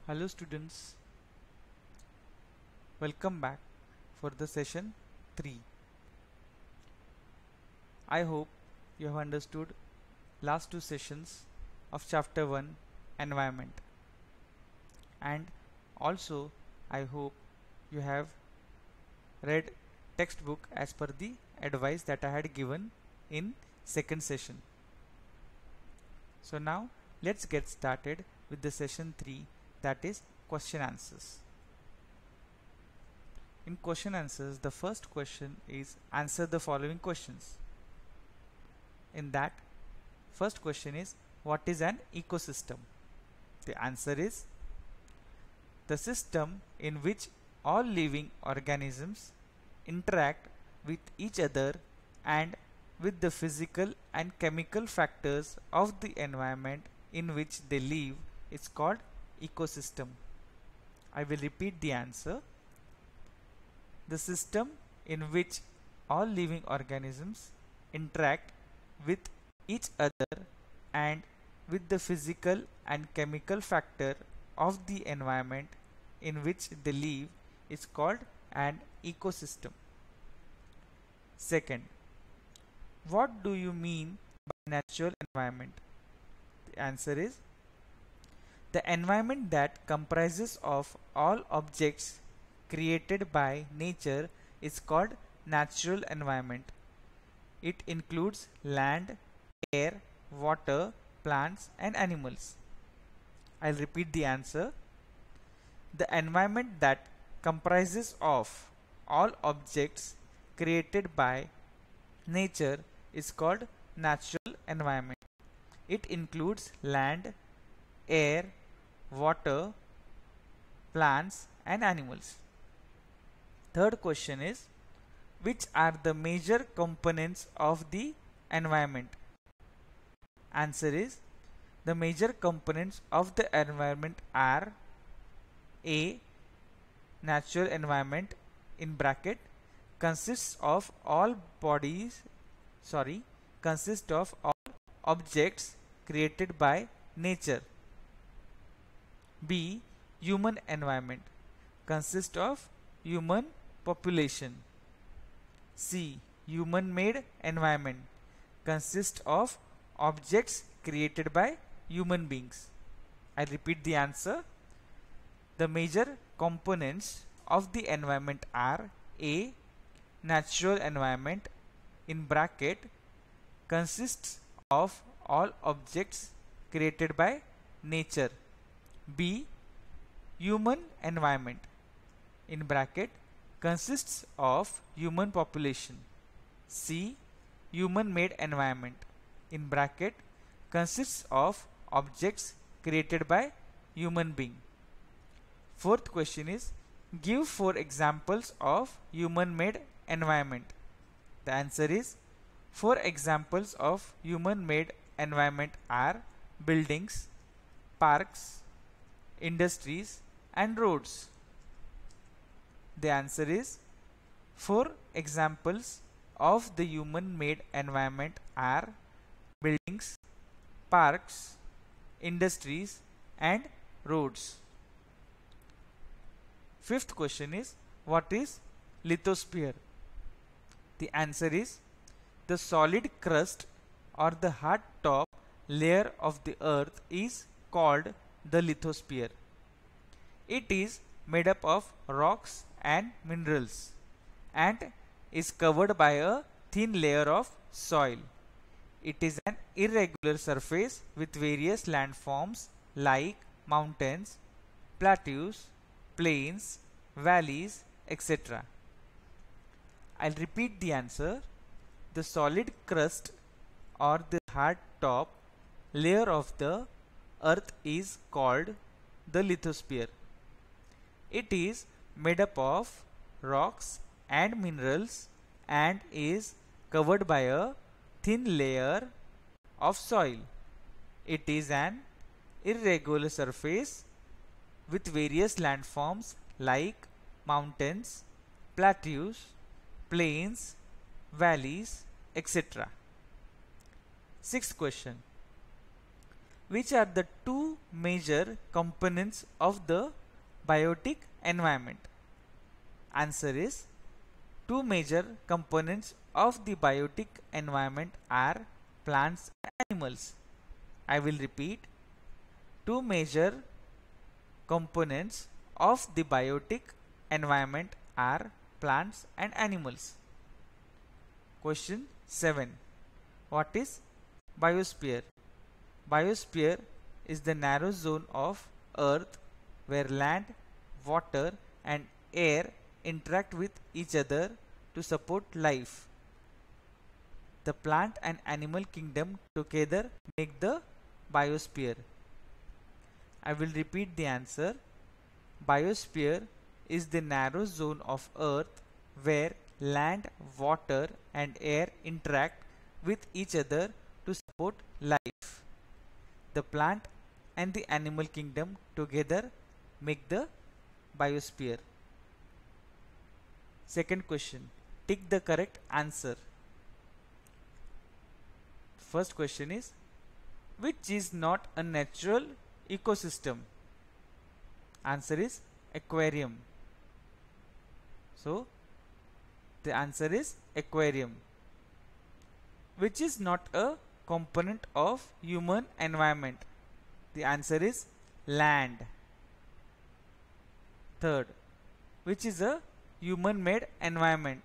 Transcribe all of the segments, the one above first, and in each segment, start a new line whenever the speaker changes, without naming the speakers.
Hello students, welcome back for the session 3. I hope you have understood last two sessions of chapter 1 environment, and also I hope you have read textbook as per the advice that I had given in second session. So now let's get started with the session 3, that is question answers. In question answers, the first question is answer the following questions. In that, first question is, what is an ecosystem? The answer is the system in which all living organisms interact with each other and with the physical and chemical factors of the environment in which they live is called ecosystem. I will repeat the answer. The system in which all living organisms interact with each other and with the physical and chemical factor of the environment in which they live is called an ecosystem. Second, what do you mean by natural environment? The answer is the environment that comprises of all objects created by nature is called natural environment. It includes land, air, water, plants and animals. I'll repeat the answer. The environment that comprises of all objects created by nature is called natural environment. It includes land, air, water, plants and animals. Third question is, which are the major components of the environment? Answer is, the major components of the environment are A. Natural environment in bracket consists of all objects created by nature. B. Human environment consists of human population. C. Human made environment consists of objects created by human beings. I repeat the answer. The major components of the environment are A. Natural environment in bracket consists of all objects created by nature. B. Human environment in bracket consists of human population. C. Human made environment in bracket consists of objects created by human being. Fourth question is, give 4 examples of human made environment. The answer is, 4 examples of human made environment are buildings, parks, industries and roads. The answer is, 4 examples of the human made environment are buildings, parks, industries and roads. Fifth question is, what is lithosphere? The answer is, the solid crust or the hard top layer of the earth is called the lithosphere. It is made up of rocks and minerals and is covered by a thin layer of soil. It is an irregular surface with various landforms like mountains, plateaus, plains, valleys, etc. I'll repeat the answer. The solid crust or the hard top layer of the earth is called the lithosphere. It is made up of rocks and minerals and is covered by a thin layer of soil. It is an irregular surface with various landforms like mountains, plateaus, plains, valleys, etc. Sixth question. which are the two major components of the biotic environment? Answer is, two major components of the biotic environment are plants and animals. I will repeat. Two major components of the biotic environment are plants and animals. Question 7. What is biosphere? Biosphere is the narrow zone of Earth where land, water and air interact with each other to support life. The plant and animal kingdom together make the biosphere. I will repeat the answer. Biosphere is the narrow zone of Earth where land, water and air interact with each other to support life. The plant and the animal kingdom together make the biosphere. Second question. Tick the correct answer. First question is, which is not a natural ecosystem? Answer is aquarium. So the answer is aquarium. Which is not a component of human environment? The answer is land. Third, which is a human made environment?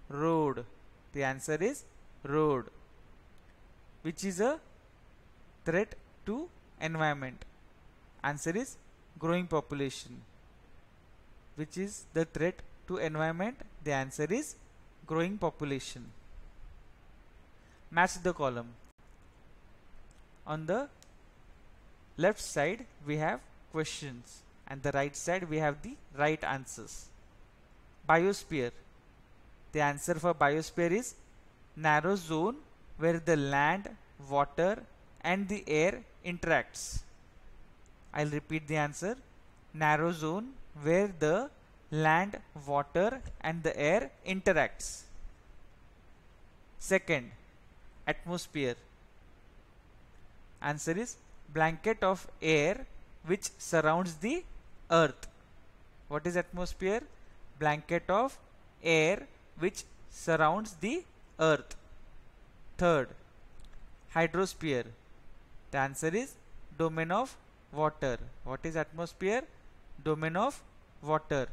Road. The answer is road. Which is a threat to environment? Answer is growing population. Which is the threat to environment? The answer is growing population. Match the column. On the left side we have questions and the right side we have the right answers. Biosphere. The answer for biosphere is narrow zone where the land, water and the air interacts. I'll repeat the answer. Narrow zone where the land, water and the air interacts. Second, atmosphere. Answer is blanket of air which surrounds the earth. What is atmosphere? Blanket of air which surrounds the earth. Third, hydrosphere. The answer is domain of water. What is atmosphere? Domain of water.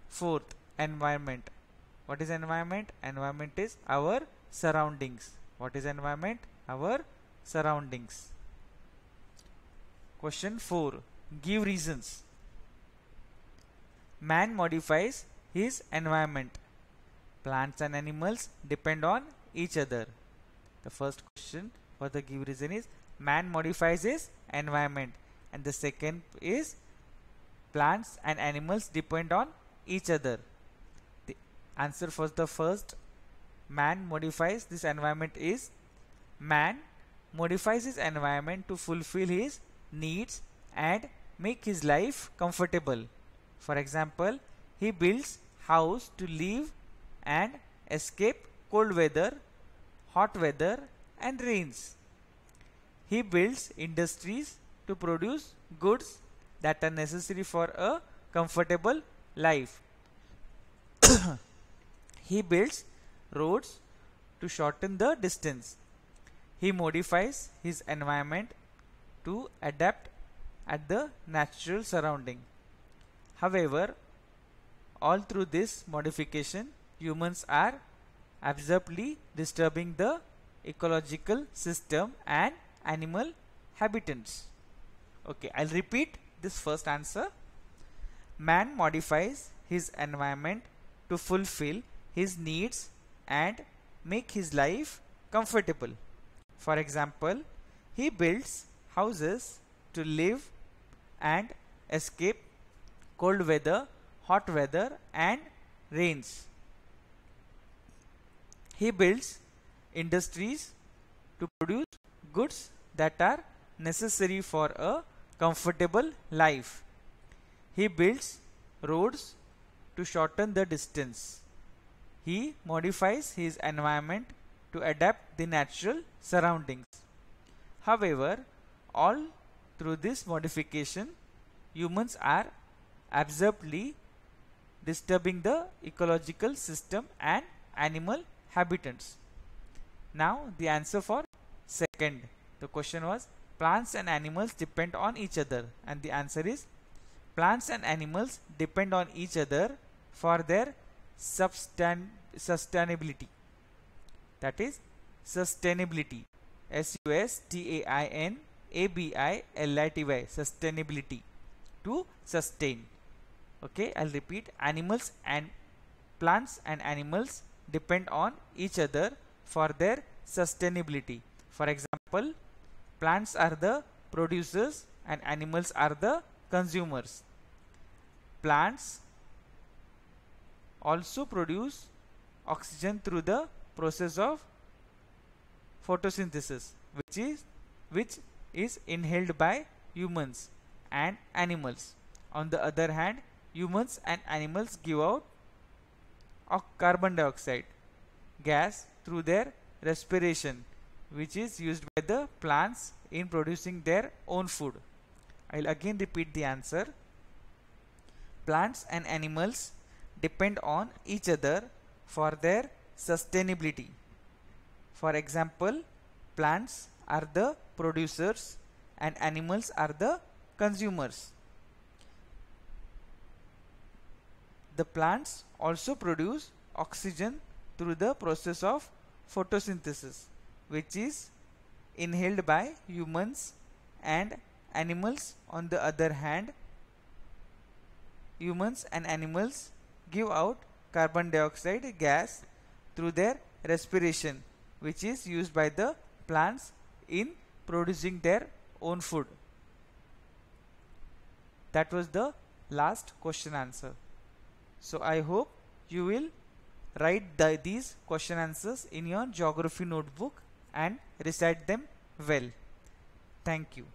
Fourth, environment. What is environment? Environment is our surroundings. What is environment? Our surroundings. Question 4. Give reasons. Man modifies his environment. Plants and animals depend on each other. The first question for the give reason is man modifies his environment, and the second is plants and animals depend on each other. The answer for the first, man modifies this environment, is man modifies his environment to fulfill his needs and make his life comfortable. For example, he builds house to live and escape cold weather, hot weather and rains. He builds industries to produce goods that are necessary for a comfortable life. He builds roads to shorten the distance. He modifies his environment to adapt at the natural surrounding. However, all through this modification, humans are absurdly disturbing the ecological system and animal habitats. Okay, I'll repeat this first answer. Man modifies his environment to fulfill his needs and make his life comfortable. For example, he builds houses to live and escape cold weather, hot weather and rains. He builds industries to produce goods that are necessary for a comfortable life. He builds roads to shorten the distance. He modifies his environment to adapt the natural surroundings. However, all through this modification, humans are absurdly disturbing the ecological system and animal habitats. Now the answer for second. The question was plants and animals depend on each other, and the answer is plants and animals depend on each other for their sustainability. That is sustainability. SUSTAINABILITY. Sustainability. To sustain. Okay, I'll repeat. Plants and animals depend on each other for their sustainability. For example, plants are the producers and animals are the consumers. Plants also produce oxygen through the process of photosynthesis, which is inhaled by humans and animals. On the other hand, humans and animals give out carbon dioxide gas through their respiration, which is used by the plants in producing their own food. I'll again repeat the answer. Plants and animals depend on each other for their sustainability. For example, plants are the producers and animals are the consumers. The plants also produce oxygen through the process of photosynthesis, which is inhaled by humans and animals. On the other hand, humans and animals give out carbon dioxide gas through their respiration, which is used by the plants in producing their own food. That was the last question answer. So I hope you will write these question answers in your geography notebook and recite them well. Thank you.